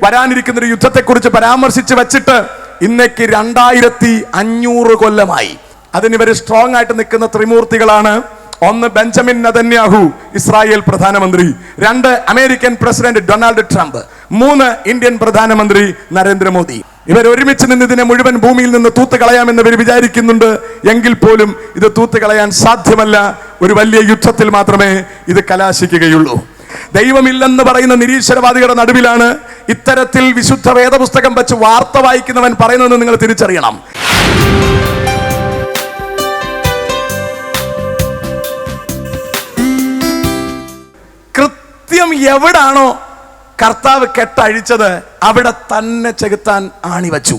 വരാനിരിക്കുന്ന ഒരു യുദ്ധത്തെക്കുറിച്ച് പരാമർശിച്ച് വെച്ചിട്ട് ഇന്നേക്ക് 2500 കൊല്ലമായി. അതിനിവർ സ്ട്രോങ് ആയിട്ട് നിൽക്കുന്ന ത്രിമൂർത്തികളാണ്. ഒന്ന് ബെഞ്ചമിൻ നെതന്യാഹു, ഇസ്രായേൽ പ്രധാനമന്ത്രി. 2 American president Donald Trump. 3 Indian പ്രധാനമന്ത്രി നരേന്ദ്രമോദി. ഇവർ ഒരുമിച്ച് നിന്ന് ഇതിനെ മുഴുവൻ ഭൂമിയിൽ നിന്ന് തൂത്തുകളയാമെന്ന് ഇവർ വിചാരിക്കുന്നുണ്ട്. എങ്കിൽ പോലും ഇത് തൂത്തുകളയാൻ സാധ്യമല്ല. ഒരു വലിയ യുദ്ധത്തിൽ മാത്രമേ ഇത് കലാശിക്കുകയുള്ളൂ. ദൈവമില്ലെന്ന് പറയുന്ന നിരീശ്വരവാദികളുടെ നടുവിലാണ് ഇത്തരത്തിൽ വിശുദ്ധ വേദപുസ്തകം വെച്ച് വാർത്ത വായിക്കുന്നവൻ പറയുന്നതെന്ന് നിങ്ങൾ തിരിച്ചറിയണം. കൃത്യം എവിടാണോ കർത്താവ് കെട്ടഴിച്ചത് അവിടെ തന്നെ ചെകുത്താൻ ആണിവച്ചു.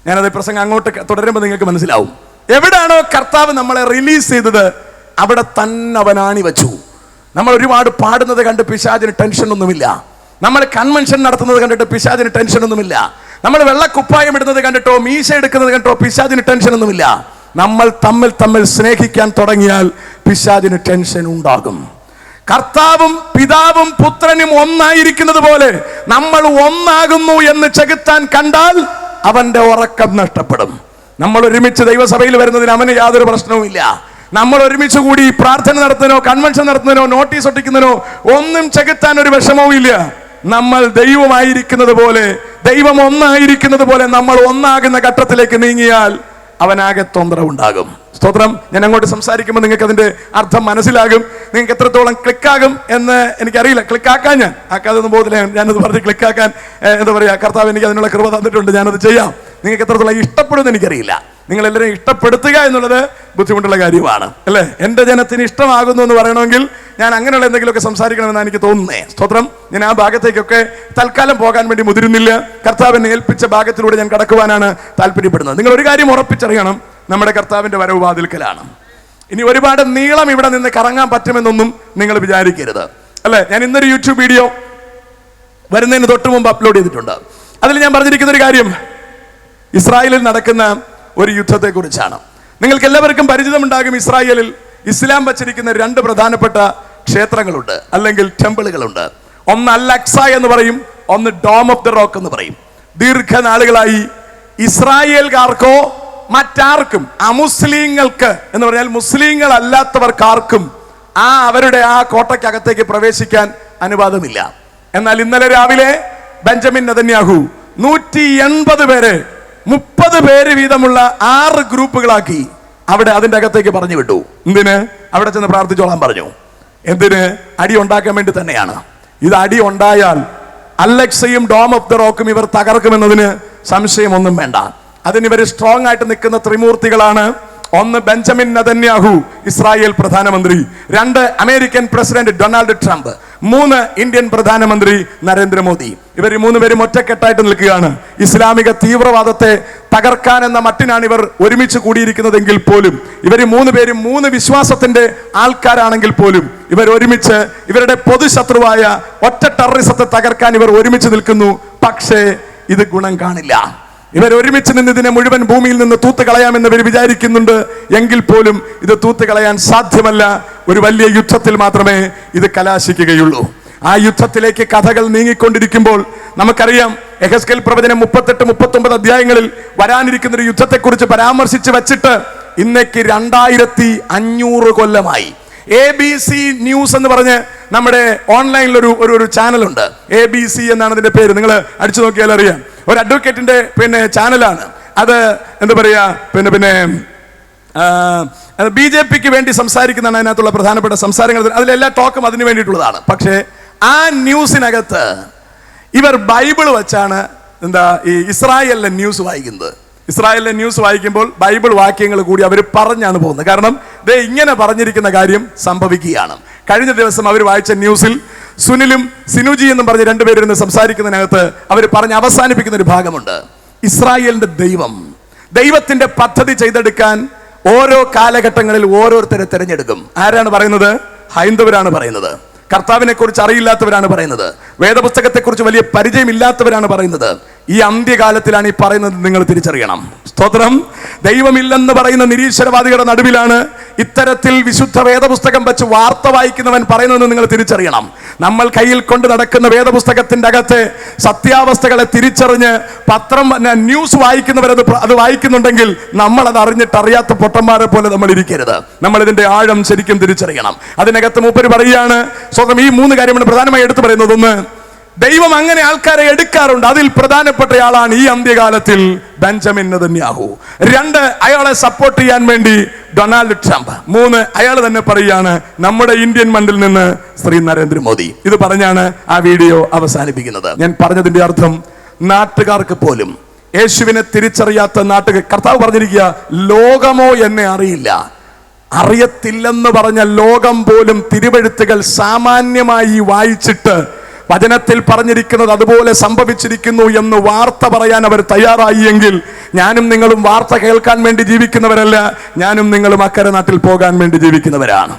ഞാനത് പ്രസംഗം അങ്ങോട്ട് തുടരുമ്പോൾ നിങ്ങൾക്ക് മനസ്സിലാവും. എവിടാണോ കർത്താവ് നമ്മളെ റിലീസ് ചെയ്തത് അവിടെ തന്നെ അവൻ ആണിവച്ചു. നമ്മൾ ഒരുപാട് പാടുന്നത് കണ്ട് പിശാചിന് ടെൻഷൻ ഒന്നുമില്ല. നമ്മൾ കൺവെൻഷൻ നടത്തുന്നത് കണ്ടിട്ട് പിശാചിന് ടെൻഷൻ ഒന്നുമില്ല. നമ്മൾ വെള്ളക്കുപ്പായം ഇടുന്നത് കണ്ടിട്ടോ മീശ എടുക്കുന്നത് കണ്ടിട്ടോ പിശാചിന് ടെൻഷൻ ഒന്നുമില്ല. നമ്മൾ തമ്മിൽ സ്നേഹിക്കാൻ തുടങ്ങിയാൽ പിശാചിന് ടെൻഷൻ ഉണ്ടാകും. കർത്താവും പിതാവും പുത്രനും ഒന്നായിരിക്കുന്നത് പോലെ നമ്മൾ ഒന്നാകുന്നു എന്ന് ചെകുത്താൻ കണ്ടാൽ അവന്റെ ഉറക്കം നഷ്ടപ്പെടും. നമ്മൾ ഒരുമിച്ച് ദൈവസഭയിൽ വരുന്നതിന് അവന് യാതൊരു പ്രശ്നവുമില്ല. നമ്മൾ ഒരുമിച്ച് കൂടി പ്രാർത്ഥന നടത്തുന്നതിനോ കൺവെൻഷൻ നടത്തുന്നതിനോ നോട്ടീസ് ഒട്ടിക്കുന്നതിനോ ഒന്നും ചെകുത്താൻ ഒരു വിഷമവും ഇല്ല. നമ്മൾ ദൈവമായിരിക്കുന്നത് പോലെ, ദൈവം ഒന്നായിരിക്കുന്നത് പോലെ നമ്മൾ ഒന്നാകുന്ന ഘട്ടത്തിലേക്ക് നീങ്ങിയാൽ അവനാകെ തൊന്തരവുണ്ടാകും. സ്തോത്രം. ഞാൻ അങ്ങോട്ട് സംസാരിക്കുമ്പോൾ നിങ്ങൾക്ക് അതിന്റെ അർത്ഥം മനസ്സിലാകും. നിങ്ങൾക്ക് എത്രത്തോളം ക്ലിക്കാകും എന്ന് എനിക്കറിയില്ല. ക്ലിക്കാക്കാൻ ഞാൻ ആക്കാതൊന്നും പോകത്തില്ല. ഞാനത് പറഞ്ഞ് ക്ലിക്കാക്കാൻ എന്താ പറയുക, കർത്താവ് എനിക്ക് അതിനുള്ള കൃപ തന്നിട്ടുണ്ട്. ഞാനത് ചെയ്യാം. നിങ്ങൾക്ക് എത്രത്തോളം ഇഷ്ടപ്പെടുമെന്ന് എനിക്കറിയില്ല. നിങ്ങളെല്ലാവരും ഇഷ്ടപ്പെടുത്തുക എന്നുള്ളത് ബുദ്ധിമുട്ടുള്ള കാര്യമാണ്, അല്ലേ? എൻ്റെ ജനത്തിന് ഇഷ്ടമാകുന്നു എന്ന് പറയണമെങ്കിൽ ഞാൻ അങ്ങനെയുള്ള എന്തെങ്കിലുമൊക്കെ സംസാരിക്കണമെന്നാണ് എനിക്ക് തോന്നുന്നേ. സ്തോത്രം. ഞാൻ ആ ഭാഗത്തേക്കൊക്കെ തൽക്കാലം പോകാൻ വേണ്ടി മുതിരുന്നില്ല. കർത്താവിനെ ഏൽപ്പിച്ച ഭാഗത്തിലൂടെ ഞാൻ കടക്കുവാനാണ് താല്പര്യപ്പെടുന്നത്. നിങ്ങൾ ഒരു കാര്യം ഉറപ്പിച്ചറിയണം, നമ്മുടെ കർത്താവിന്റെ വരവ് വാതിൽക്കലാണ്. ഇനി ഒരുപാട് നീളം ഇവിടെ നിന്ന് കറങ്ങാൻ പറ്റുമെന്നൊന്നും നിങ്ങൾ വിചാരിക്കരുത്, അല്ലേ? ഞാൻ ഇന്നൊരു യൂട്യൂബ് വീഡിയോ വരുന്നതിന് തൊട്ട് മുമ്പ് അപ്ലോഡ് ചെയ്തിട്ടുണ്ട്. അതിൽ ഞാൻ പറഞ്ഞിരിക്കുന്ന ഒരു കാര്യം ഇസ്രായേലിൽ നടക്കുന്ന ഒരു യുദ്ധത്തെ കുറിച്ചാണ്. നിങ്ങൾക്ക് എല്ലാവർക്കും പരിചിതമുണ്ടാകും. ഇസ്രായേലിൽ ഇസ്ലാം വച്ചിരിക്കുന്ന 2 പ്രധാനപ്പെട്ട ക്ഷേത്രങ്ങളുണ്ട്, അല്ലെങ്കിൽ ടെമ്പിളുകളുണ്ട്. ഒന്ന് അൽ അക്സ എന്ന് പറയും, ഒന്ന് ഡോം ഓഫ് ദ റോക്ക് എന്ന് പറയും. ദീർഘനാളുകളായി ഇസ്രായേൽക്കാർക്കോ മറ്റാർക്കും, അമുസ്ലിങ്ങൾക്ക് എന്ന് പറഞ്ഞാൽ മുസ്ലിങ്ങൾ അല്ലാത്തവർക്കാർക്കും അവരുടെ ആ കോട്ടയ്ക്കകത്തേക്ക് പ്രവേശിക്കാൻ അനുവാദമില്ല. എന്നാൽ ഇന്നലെ രാവിലെ ബെഞ്ചമിൻ നെതന്യാഹു 180 പേരെ 30 പേര് വീതമുള്ള 6 ഗ്രൂപ്പുകളാക്കി അവിടെ അതിന്റെ അകത്തേക്ക് പറഞ്ഞു വിട്ടു. എന്തിന്? അവിടെ ചെന്ന് പ്രാർത്ഥിച്ചോളാൻ പറഞ്ഞു. എന്തിന്? അടി ഉണ്ടാക്കാൻ വേണ്ടി തന്നെയാണ്. ഇത് അടി ഉണ്ടായാൽ അലക്സയും ഡോം ഓഫ് ദ റോക്കും ഇവർ തകർക്കുമെന്നതിന് സംശയമൊന്നും വേണ്ട. അതിനിവർ സ്ട്രോങ് ആയിട്ട് നിൽക്കുന്ന ത്രിമൂർത്തികളാണ്. ഒന്ന് ബെഞ്ചമിൻ നെതന്യാഹു, ഇസ്രായേൽ പ്രധാനമന്ത്രി. 2 American president Donald Trump. 3 Indian പ്രധാനമന്ത്രി നരേന്ദ്രമോദി. ഇവർ 3 പേരും ഒറ്റക്കെട്ടായിട്ട് നിൽക്കുകയാണ്. ഇസ്ലാമിക തീവ്രവാദത്തെ തകർക്കാൻ എന്ന മട്ടിനാണ് ഇവർ ഒരുമിച്ച് കൂടിയിരിക്കുന്നതെങ്കിൽ പോലും, ഇവർ 3 പേരും 3 വിശ്വാസത്തിന്റെ ആൾക്കാരാണെങ്കിൽ പോലും ഇവർ ഒരുമിച്ച് ഇവരുടെ പൊതുശത്രുവായ ഒറ്റ ടെററിസത്തെ തകർക്കാൻ ഇവർ ഒരുമിച്ച് നിൽക്കുന്നു. പക്ഷേ ഇത് ഗുണം കാണില്ല. ഇവർ ഒരുമിച്ച് നിന്ന് ഇതിനെ മുഴുവൻ ഭൂമിയിൽ നിന്ന് തൂത്തുകളയാമെന്ന് ഇവർ വിചാരിക്കുന്നുണ്ട്. എങ്കിൽ പോലും ഇത് തൂത്തുകളയാൻ സാധ്യമല്ല. ഒരു വലിയ യുദ്ധത്തിൽ മാത്രമേ ഇത് കലാശിക്കുകയുള്ളൂ. ആ യുദ്ധത്തിലേക്ക് കഥകൾ നീങ്ങിക്കൊണ്ടിരിക്കുമ്പോൾ നമുക്കറിയാം, യെഹെസ്കേൽ പ്രവചനം 38-39 അധ്യായങ്ങളിൽ വരാനിരിക്കുന്ന ഒരു യുദ്ധത്തെക്കുറിച്ച് പരാമർശിച്ച് വെച്ചിട്ട് ഇന്നേക്ക് 2500 കൊല്ലമായി. ABC ന്യൂസ് എന്ന് പറഞ്ഞ് നമ്മുടെ ഓൺലൈനിൽ ഒരു ചാനലുണ്ട്. ABC എന്നാണ് അതിന്റെ പേര്. നിങ്ങൾ അടിച്ചു നോക്കിയാൽ അറിയാം. ഒരു അഡ്വക്കേറ്റിന്റെ ചാനലാണ് അത്. എന്താ പറയാ, BJPക്ക് വേണ്ടി സംസാരിക്കുന്നതാണ് അതിനകത്തുള്ള പ്രധാനപ്പെട്ട സംസാരങ്ങൾ. അതിലെല്ലാ ടോക്കും അതിന് വേണ്ടിയിട്ടുള്ളതാണ്. പക്ഷേ ആ ന്യൂസിനകത്ത് ഇവർ ബൈബിൾ വെച്ചാണ് ഈ ഇസ്രായേലിലെ ന്യൂസ് വായിക്കുന്നത്. ഇസ്രായേലിലെ ന്യൂസ് വായിക്കുമ്പോൾ ബൈബിൾ വാക്യങ്ങൾ കൂടി അവർ പറഞ്ഞാണ് പോകുന്നത്. കാരണം ഇങ്ങനെ പറഞ്ഞിരിക്കുന്ന കാര്യം സംഭവിക്കുകയാണ്. കഴിഞ്ഞ ദിവസം അവർ വായിച്ച ന്യൂസിൽ സുനിലും സിനുജി എന്നും പറഞ്ഞ് 2 പേരിരുന്ന് സംസാരിക്കുന്നതിനകത്ത് അവർ പറഞ്ഞ് അവസാനിപ്പിക്കുന്ന ഒരു ഭാഗമുണ്ട്. ഇസ്രായേലിന്റെ ദൈവത്തിന്റെ പദ്ധതി ചെയ്തെടുക്കാൻ ഓരോ കാലഘട്ടങ്ങളിൽ ഓരോരുത്തരെ തിരഞ്ഞെടുക്കും. ആരാണ് പറയുന്നത്? ഹൈന്ദവരാണ് പറയുന്നത്. കർത്താവിനെ കുറിച്ച് അറിയില്ലാത്തവരാണ് പറയുന്നത്. വേദപുസ്തകത്തെ കുറിച്ച് വലിയ പരിചയമില്ലാത്തവരാണ് പറയുന്നത്. ഈ അന്ത്യകാലത്തിലാണ് ഈ പറയുന്നത്. നിങ്ങൾ തിരിച്ചറിയണം. സ്തോത്രം. ദൈവമില്ലെന്ന് പറയുന്ന നിരീശ്വരവാദികളുടെ നടുവിലാണ് ഇത്തരത്തിൽ വിശുദ്ധ വേദപുസ്തകം വെച്ച് വാർത്ത വായിക്കുന്നവൻ പറയുന്നതെന്ന് നിങ്ങൾ തിരിച്ചറിയണം. നമ്മൾ കയ്യിൽ കൊണ്ട് നടക്കുന്ന വേദപുസ്തകത്തിന്റെ അകത്തെ സത്യാവസ്ഥകളെ തിരിച്ചറിഞ്ഞ് പത്രം ന്യൂസ് വായിക്കുന്നവരത് അത് വായിക്കുന്നുണ്ടെങ്കിൽ നമ്മൾ അത് അറിഞ്ഞിട്ടറിയാത്ത പൊട്ടന്മാരെ പോലെ നമ്മൾ ഇരിക്കരുത്. നമ്മൾ ഇതിന്റെ ആഴം ശരിക്കും തിരിച്ചറിയണം. അതിനകത്ത് മൂപ്പര് പറയുകയാണ്, സ്വന്തം ഈ 3 കാര്യമാണ് പ്രധാനമായി എടുത്തു പറയുന്നത്. ഒന്ന്, ദൈവം അങ്ങനെ ആൾക്കാരെ എടുക്കാറുണ്ട്. അതിൽ പ്രധാനപ്പെട്ടയാളാണ് ഈ അന്ത്യകാലത്തിൽ ബെഞ്ചമിൻ നെതന്യാഹു. 2, അയാളെ സപ്പോർട്ട് ചെയ്യാൻ വേണ്ടി ഡൊണാൾഡ് ട്രംപ്. 3, അയാൾ തന്നെ പറയുകയാണ് നമ്മുടെ ഇന്ത്യൻ മണ്ണിൽ നിന്ന് ശ്രീ നരേന്ദ്രമോദി. ഇത് പറഞ്ഞാണ് ആ വീഡിയോ അവസാനിപ്പിക്കുന്നത്. ഞാൻ പറഞ്ഞതിന്റെ അർത്ഥം, നാട്ടുകാർക്ക് പോലും യേശുവിനെ തിരിച്ചറിയാത്ത നാട്ടുകാർ, കർത്താവ് പറഞ്ഞിരിക്കുക, ലോകമോ എന്നെ അറിയില്ല. അറിയത്തില്ലെന്ന് പറഞ്ഞ ലോകം പോലും തിരുവെഴുത്തുകൾ സാമാന്യമായി വായിച്ചിട്ട് വചനത്തിൽ പറഞ്ഞിരിക്കുന്നത് അതുപോലെ സംഭവിച്ചിരിക്കുന്നു എന്ന് വാർത്ത പറയാൻ അവർ തയ്യാറായി എങ്കിൽ, ഞാനും നിങ്ങളും വാർത്ത കേൾക്കാൻ വേണ്ടി ജീവിക്കുന്നവരല്ല, ഞാനും നിങ്ങളും അക്കരെ നാട്ടിൽ പോകാൻ വേണ്ടി ജീവിക്കുന്നവരാണ്.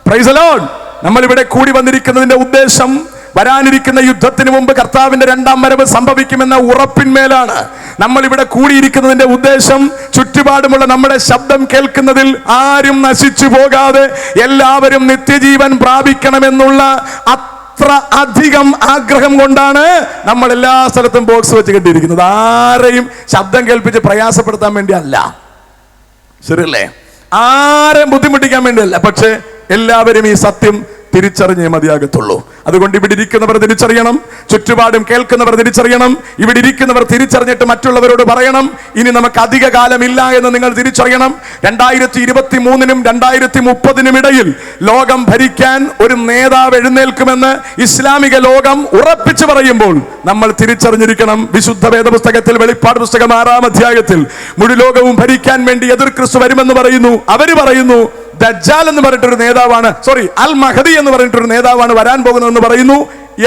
Praise the Lord. നമ്മൾ ഇവിടെ കൂടി വന്നിരിക്കുന്നതിന്റെ ഉദ്ദേശം, വരാനിരിക്കുന്ന യുദ്ധത്തിന് മുമ്പ് കർത്താവിന്റെ 2ാം വരവ് സംഭവിക്കുമെന്ന ഉറപ്പിന്മേലാണ്. നമ്മൾ ഇവിടെ കൂടിയിരിക്കുന്നതിന്റെ ഉദ്ദേശം, ചുറ്റുപാടുമുള്ള നമ്മുടെ ശബ്ദം കേൾക്കുന്നതിൽ ആരും നശിച്ചു പോകാതെ എല്ലാവരും നിത്യജീവൻ പ്രാപിക്കണമെന്നുള്ള അത്ര അധികം ആഗ്രഹം കൊണ്ടാണ് നമ്മൾ എല്ലാ സ്ഥലത്തും ബോക്സ് വെച്ച് കെട്ടിയിരിക്കുന്നത്. ആരെയും ശബ്ദം കേൾപ്പിച്ച് പ്രയാസപ്പെടുത്താൻ വേണ്ടി അല്ല, ശരിയല്ലേ? ആരെയും ബുദ്ധിമുട്ടിക്കാൻ വേണ്ടിയല്ല. പക്ഷെ എല്ലാവരും ഈ സത്യം തിരിച്ചറിഞ്ഞേ മതിയാകത്തുള്ളൂ. അതുകൊണ്ട് ഇവിടെ ഇരിക്കുന്നവർ തിരിച്ചറിയണം, ചുറ്റുപാടും കേൾക്കുന്നവർ തിരിച്ചറിയണം. ഇവിടെ ഇരിക്കുന്നവർ തിരിച്ചറിഞ്ഞിട്ട് മറ്റുള്ളവരോട് പറയണം, ഇനി നമുക്ക് അധിക കാലമില്ല എന്ന് നിങ്ങൾ തിരിച്ചറിയണം. 2023-നും 2030-നും ഇടയിൽ ലോകം ഭരിക്കാൻ ഒരു നേതാവ് എഴുന്നേൽക്കുമെന്ന് ഇസ്ലാമിക ലോകം ഉറപ്പിച്ചു പറയുമ്പോൾ നമ്മൾ തിരിച്ചറിഞ്ഞിരിക്കണം. വിശുദ്ധ വേദപുസ്തകത്തിൽ വെളിപ്പാട് പുസ്തകം 6-ാം അധ്യായത്തിൽ മുഴു ലോകവും ഭരിക്കാൻ വേണ്ടി എതിർ ക്രിസ്തു വരുമെന്ന് പറയുന്നു. അവര് പറയുന്നു ദജ്ജാൽ എന്ന് പറഞ്ഞിട്ടൊരു നേതാവാണ്, അൽ മഹദി എന്ന് പറഞ്ഞിട്ടൊരു നേതാവാണ് വരാൻ പോകുന്നതെന്ന് പറയുന്നു.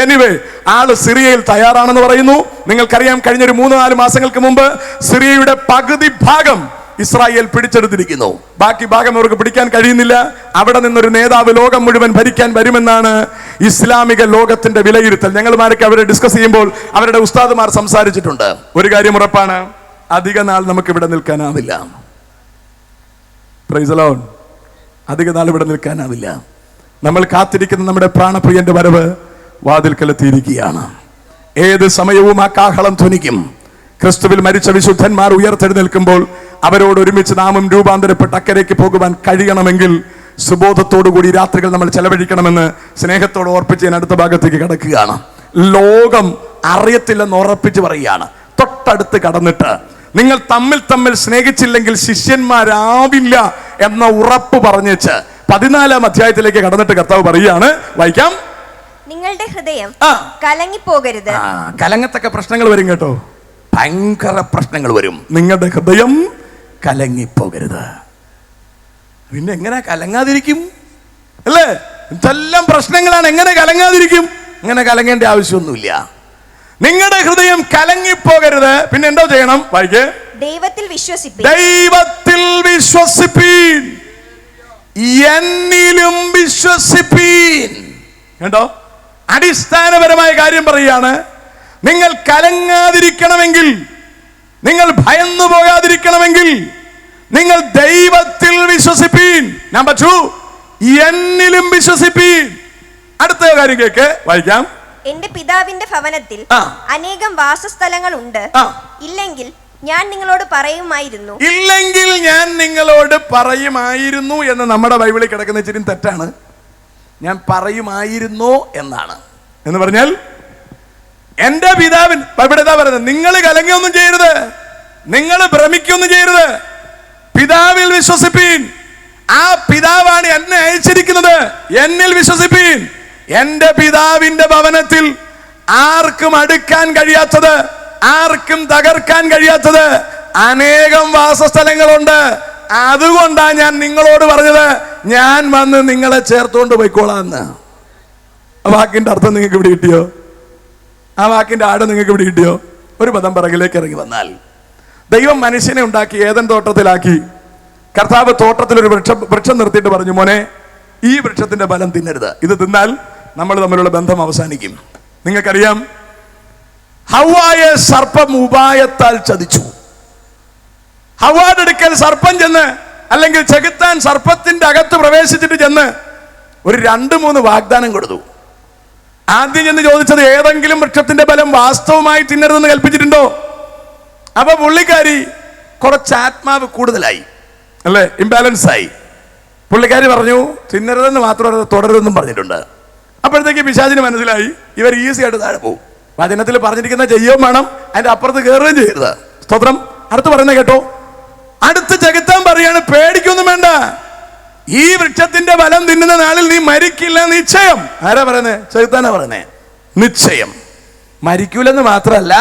എനിവേ, ആള് സിറിയയിൽ തയ്യാറാണെന്ന് പറയുന്നു. നിങ്ങൾക്കറിയാം, കഴിഞ്ഞൊരു 3-4 മാസങ്ങൾക്ക് മുമ്പ് സിറിയയുടെ പകുതി ഭാഗം ഇസ്രായേൽ പിടിച്ചെടുത്തിരിക്കുന്നു. ബാക്കി ഭാഗം അവർക്ക് പിടിക്കാൻ കഴിയുന്നില്ല. അവിടെ നിന്നൊരു നേതാവ് ലോകം മുഴുവൻ ഭരിക്കാൻ വരുമെന്നാണ് ഇസ്ലാമിക ലോകത്തിന്റെ വിലയിരുത്തൽ. ഞങ്ങളുമാരൊക്കെ അവരെ ഡിസ്കസ് ചെയ്യുമ്പോൾ അവരുടെ ഉസ്താദുമാർ സംസാരിച്ചിട്ടുണ്ട്. ഒരു കാര്യം ഉറപ്പാണ്, അധിക നാൾ നമുക്ക് ഇവിടെ നിൽക്കാനാവില്ല. Praise the Lord. അധിക നാൾ ഇവിടെ നിൽക്കാനാവില്ല. നമ്മൾ കാത്തിരിക്കുന്ന നമ്മുടെ പ്രാണപ്രിയന്റെ വരവ് വാതിൽക്കലെത്തിയിരിക്കുകയാണ്. ഏത് സമയവും ആ കാഹളം ധ്വനിക്കും. ക്രിസ്തുവിൽ മരിച്ച വിശുദ്ധന്മാർ ഉയർത്തെഴുന്നേൽക്കുമ്പോൾ അവരോട് ഒരുമിച്ച് നാമും രൂപാന്തരപ്പെട്ട് അക്കരയ്ക്ക് പോകുവാൻ കഴിയണമെങ്കിൽ സുബോധത്തോടുകൂടി രാത്രികൾ നമ്മൾ ചെലവഴിക്കണമെന്ന് സ്നേഹത്തോട് ഓർപ്പിച്ച് ഞാൻ അടുത്ത ഭാഗത്തേക്ക് കടക്കുകയാണ്. ലോകം അറിയത്തില്ലെന്ന് ഉറപ്പിച്ച് പറയുകയാണ്. തൊട്ടടുത്ത് കടന്നിട്ട് നിങ്ങൾ തമ്മിൽ സ്നേഹിച്ചില്ലെങ്കിൽ ശിഷ്യന്മാരാവില്ല എന്ന ഉറപ്പ് പറഞ്ഞേച്ച് 14-ാം അധ്യായത്തിലേക്ക് കടന്നിട്ട് കർത്താവ് പറയുകയാണ്, വായിക്കാം. നിങ്ങളുടെ ഹൃദയം കലങ്ങിപ്പോകരുത്. കലങ്ങത്തക്ക പ്രശ്നങ്ങൾ വരും കേട്ടോ, ഭയങ്കര പ്രശ്നങ്ങൾ വരും. നിങ്ങളുടെ ഹൃദയം കലങ്ങിപ്പോകരുത്. പിന്നെ എങ്ങനെ കലങ്ങാതിരിക്കും? അല്ലേ? ഇതെല്ലാം പ്രശ്നങ്ങളാണ്. എങ്ങനെ കലങ്ങാതിരിക്കും? അങ്ങനെ കലങ്ങേണ്ട ആവശ്യമൊന്നുമില്ല. നിങ്ങളുടെ ഹൃദയം കലങ്ങിപ്പോകരുത്. പിന്നെ എന്തോ ചെയ്യണം? വായിക്കേ. ദൈവത്തിൽ വിശ്വസിപ്പീൻ. ദൈവത്തിൽ വിശ്വസിപ്പീൻ, എന്നിലും വിശ്വസിപ്പീൻ. കേട്ടോ, അടിസ്ഥാനപരമായ കാര്യം പറയുകയാണ്. നിങ്ങൾ കലങ്ങാതിരിക്കണമെങ്കിൽ, നിങ്ങൾ ഭയന്നു പോകാതിരിക്കണമെങ്കിൽ നിങ്ങൾ ദൈവത്തിൽ വിശ്വസിപ്പീൻ. നമ്പർ 2, എന്നിലും വിശ്വസിപ്പീൻ. അടുത്ത കാര്യം കേക്ക്, വായിക്കാം. എന്റെ പിതാവിന്റെ ഭവനത്തിൽ അനേകം വാസസ്ഥലങ്ങൾ ഉണ്ട്. ഇല്ലെങ്കിൽ ഞാൻ നിങ്ങളോട് പറയുമായിരുന്നു. ഇല്ലെങ്കിൽ ഞാൻ നിങ്ങളോട് പറയുമായിരുന്നു എന്ന് നമ്മുടെ ബൈബിളിൽ കിടക്കുന്ന ഇച്ചിരി തെറ്റാണ്. ഞാൻ പറയുമായിരുന്നു എന്നാണ്. എന്ന് പറഞ്ഞാൽ എന്റെ പിതാവിൻ, ഇവിടെ എന്താ പറയുന്നത്? നിങ്ങൾ കലങ്ങിയൊന്നും ചെയ്യരുത്, നിങ്ങൾ ഭ്രമിക്കൊന്നും ചെയ്യരുത്. പിതാവിൽ വിശ്വസിപ്പീൻ. ആ പിതാവാണ് എന്നെ അയച്ചിരിക്കുന്നത്. എന്നിൽ വിശ്വസിപ്പീൻ. എന്റെ പിതാവിന്റെ ഭവനത്തിൽ ആർക്കും അടുക്കാൻ കഴിയാത്തത്, ആർക്കും തകർക്കാൻ കഴിയാത്തത് അനേകം വാസസ്ഥലങ്ങളുണ്ട്. അതുകൊണ്ടാണ് ഞാൻ നിങ്ങളോട് പറഞ്ഞത്, ഞാൻ വന്ന് നിങ്ങളെ ചേർത്തുകൊണ്ട് പോയിക്കോളാന്ന്. ആ വാക്കിന്റെ അർത്ഥം നിങ്ങൾക്ക് ഇവിടെ കിട്ടിയോ? ആ വാക്കിന്റെ ആഴം നിങ്ങൾക്ക് ഇവിടെ കിട്ടിയോ? ഒരു പദം പിറകിലേക്ക് ഇറങ്ങി വന്നാൽ, ദൈവം മനുഷ്യനെ ഉണ്ടാക്കി ഏദൻ തോട്ടത്തിലാക്കി. കർത്താവ് തോട്ടത്തിൽ ഒരു വൃക്ഷം നിർത്തിയിട്ട് പറഞ്ഞു, മോനെ, ഈ വൃക്ഷത്തിന്റെ ഫലം തിന്നരുത്. ഇത് തിന്നാൽ നമ്മൾ തമ്മിലുള്ള ബന്ധം അവസാനിക്കും. ഹവ്വായുടെ അടുക്കൽ സർപ്പം ചെന്ന്, അല്ലെങ്കിൽ ചെകുത്താൻ സർപ്പത്തിന്റെ അകത്ത് പ്രവേശിച്ചിട്ട് ചെന്ന് ഒരു 2-3 വാഗ്ദാനം കൊടുത്തു. ആദ്യം ചെന്ന് ചോദിച്ചത്, ഏതെങ്കിലും വൃക്ഷത്തിന്റെ ഫലം വാസ്തവമായി തിന്നരുതെന്ന് കൽപ്പിച്ചിട്ടുണ്ടോ? അപ്പൊ പുള്ളിക്കാരി കുറച്ച് ആത്മാവ് കൂടുതലായി, അല്ലേ, ഇംബാലൻസ് ആയി. പുള്ളിക്കാരി പറഞ്ഞു, തിന്നരുതെന്ന് മാത്രമല്ല തുടരുതെന്നും പറഞ്ഞിട്ടുണ്ട്. അപ്പോഴത്തേക്ക് പിശാചിന് മനസ്സിലായി ഇവർ ഈസി ആയിട്ട് താഴെ പോകും. വചനത്തിൽ പറഞ്ഞിരിക്കുന്ന ചെയ്യുകയും വേണം, അതിന്റെ അപ്പുറത്ത് കയറുകയും ചെയ്യരുത്. സ്തോത്രം. അടുത്ത് പറയുന്നത് കേട്ടോ. അടുത്ത് ചെകുത്താൻ പറയാണ്, പേടിക്കൊന്നും വേണ്ട, ഈ വൃക്ഷത്തിന്റെ ഫലം തിന്നുന്ന നാളിൽ നീ മരിക്കില്ല, നിശ്ചയം. ആരാ പറയുന്നത്? ചെകുത്താനാ പറയുന്നേ. നിശ്ചയം മരിക്കൂലെന്ന് മാത്രമല്ല,